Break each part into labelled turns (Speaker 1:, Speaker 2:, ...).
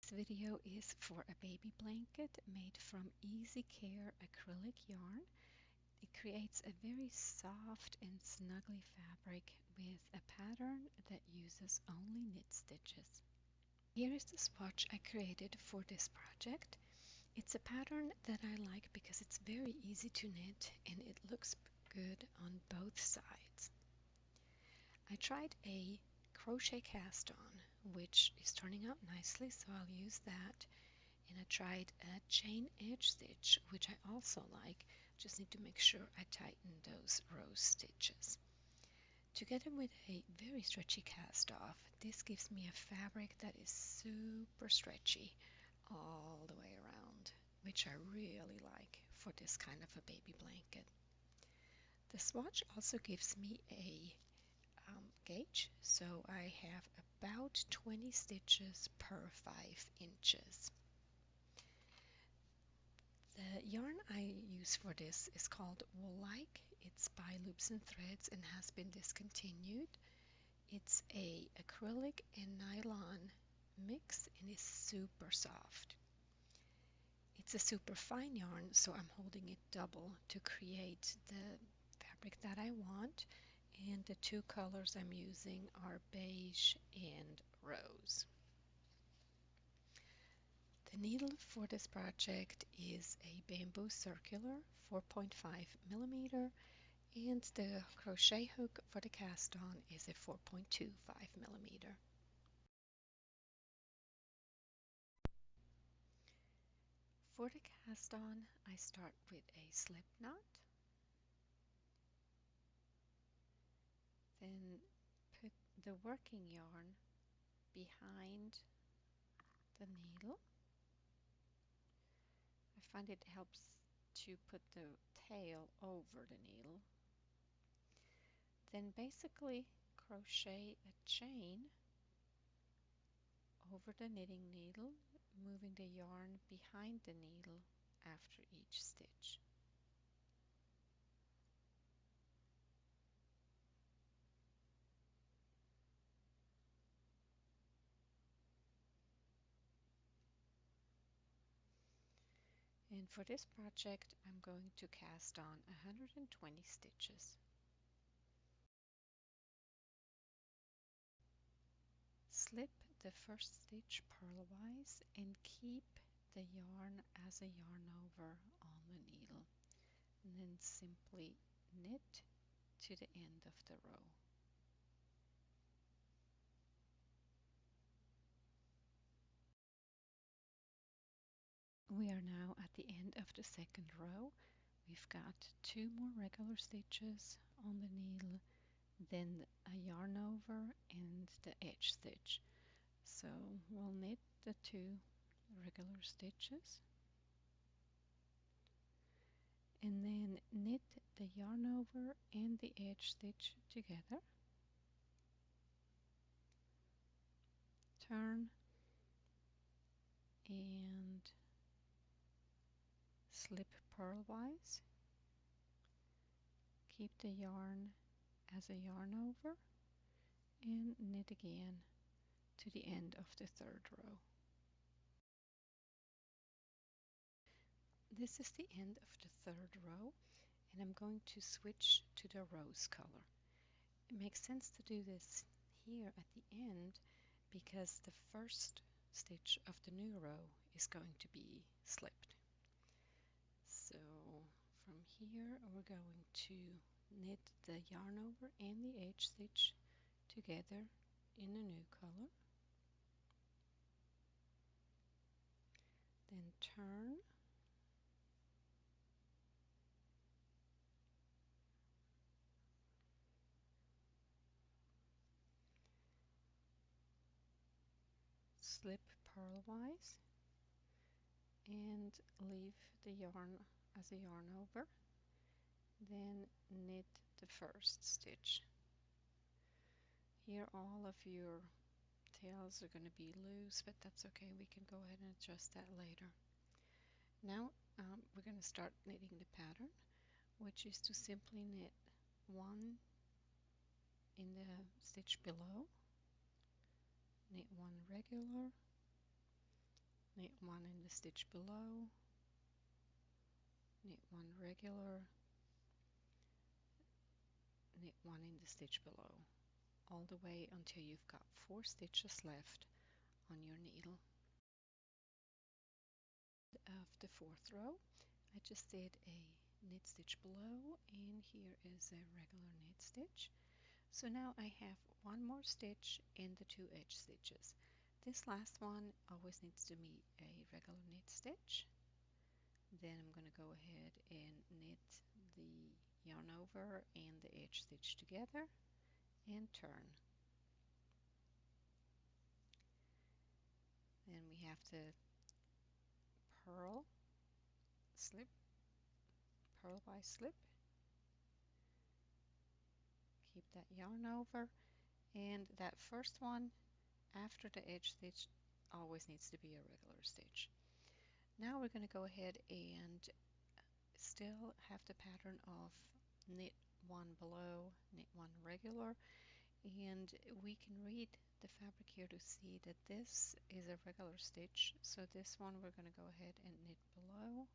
Speaker 1: This video is for a baby blanket made from Easy Care acrylic yarn. It creates a very soft and snuggly fabric with a pattern that uses only knit stitches. Here is the swatch I created for this project. It's a pattern that I like because it's very easy to knit and it looks good on both sides. I tried a crochet cast on, which is turning out nicely, so I'll use that. And I tried a chain edge stitch, which I also like. Just need to make sure I tighten those rose stitches. Together with a very stretchy cast off, this gives me a fabric that is super stretchy all the way around, which I really like for this kind of a baby blanket. The swatch also gives me a gauge, so I have about 20 stitches per 5 inches. The yarn I use for this is called Wool-like. It's by Loops and Threads and has been discontinued. It's a acrylic and nylon mix and is super soft. It's a super fine yarn, so I'm holding it double to create the fabric that I want. And the two colors I'm using are beige and rose. The needle for this project is a bamboo circular 4.5 millimeter, and the crochet hook for the cast on is a 4.25 millimeter. For the cast on, I start with a slip knot, then put the working yarn behind the needle. I find it helps to put the tail over the needle. Then basically crochet a chain over the knitting needle, moving the yarn behind the needle after each stitch. And for this project, I'm going to cast on 120 stitches. Slip the first stitch purlwise and keep the yarn as a yarn over on the needle, and then simply knit to the end of the row. We are now at the end of the second row. We've got 2 more regular stitches on the needle, then a yarn over and the edge stitch. So we'll knit the 2 regular stitches and then knit the yarn over and the edge stitch together. Turn and slip purlwise. Keep the yarn as a yarn over and knit again to the end of the third row. This is the end of the third row, and I'm going to switch to the rose color. It makes sense to do this here at the end because the first stitch of the new row is going to be slipped. So from here we're going to knit the yarn over and the edge stitch together in a new color, then turn slip purlwise and leave the yarn as a yarn over, then knit the first stitch. Here all of your tails are going to be loose, but that's okay, we can go ahead and adjust that later. Now we're going to start knitting the pattern, which is to simply knit 1 in the stitch below, knit 1 regular, knit one in the stitch below, knit one regular, knit one in the stitch below, all the way until you've got 4 stitches left on your needle. Of the 4th row, I just did a knit stitch below, and here is a regular knit stitch. So now I have one more stitch in the 2 edge stitches. This last one always needs to be a regular knit stitch. Then I'm going to go ahead and knit the yarn over and the edge stitch together and turn. Then we have to purl, slip, purl by slip, keep that yarn over, and that first one after the edge stitch always needs to be a regular stitch. Now we're going to go ahead and still have the pattern of knit one below, knit one regular, and we can read the fabric here to see that this is a regular stitch. So this one we're going to go ahead and knit below.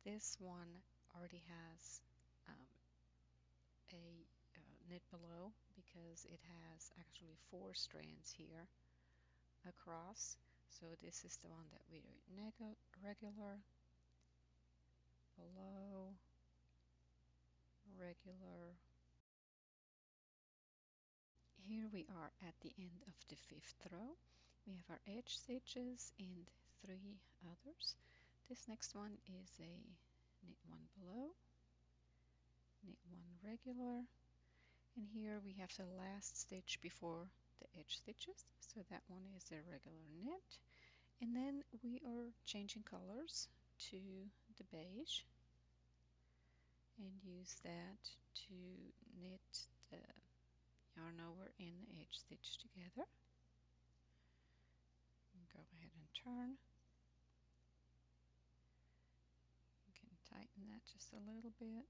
Speaker 1: This one already has a knit below because it has actually 4 strands here across. So this is the one that we do regular, below, regular. Here we are at the end of the 5th row. We have our edge stitches and 3 others. This next one is a knit one below, knit one regular, and here we have the last stitch before the edge stitches, so that one is a regular knit. And then we are changing colors to the beige and use that to knit the yarn over and the edge stitch together. And go ahead and turn. You can tighten that just a little bit,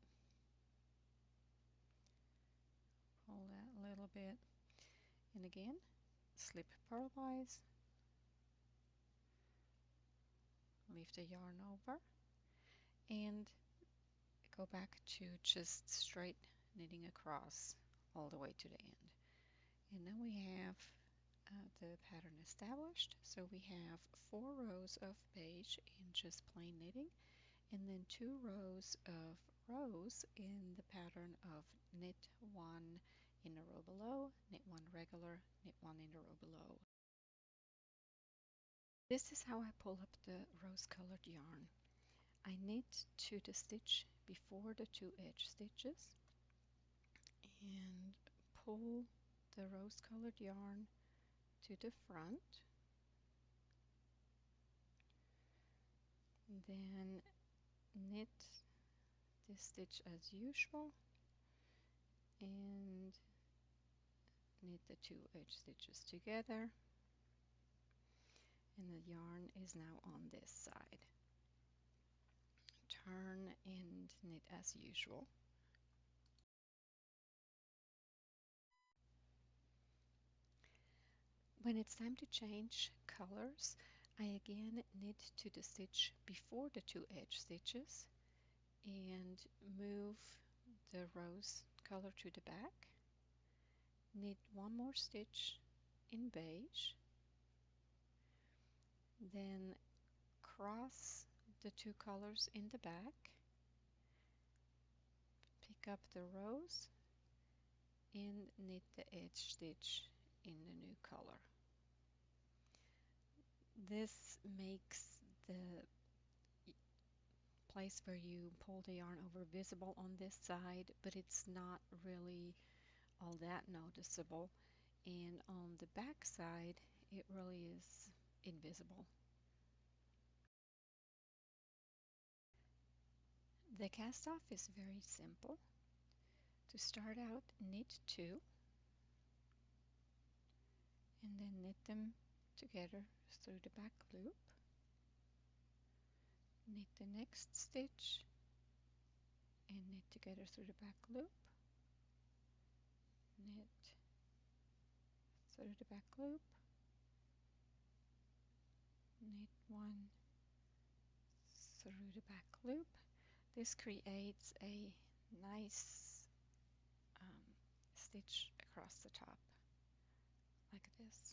Speaker 1: pull that a little bit, and again slip purlwise, leave the yarn over, and go back to just straight knitting across all the way to the end. And now we have the pattern established. So we have 4 rows of beige in just plain knitting, and then 2 rows of rows in the pattern of knit one in a row below, knit one regular, knit one in a row below. This is how I pull up the rose colored yarn. I knit to the stitch before the 2 edge stitches and pull the rose colored yarn to the front, then knit this stitch as usual and knit the 2 edge stitches together, and the yarn is now on this side. Turn and knit as usual. When it's time to change colors, I again knit to the stitch before the 2 edge stitches and move the rose color to the back, knit one more stitch in beige, then cross the 2 colors in the back, pick up the rose and knit the edge stitch in the new color. This makes the place where you pull the yarn over visible on this side, but it's not really all that noticeable, and on the back side it really is invisible. The cast off is very simple. To start out, knit 2 and then knit them together through the back loop, knit the next stitch and knit together through the back loop, knit through the back loop, straight one through the back loop. This creates a nice stitch across the top like this.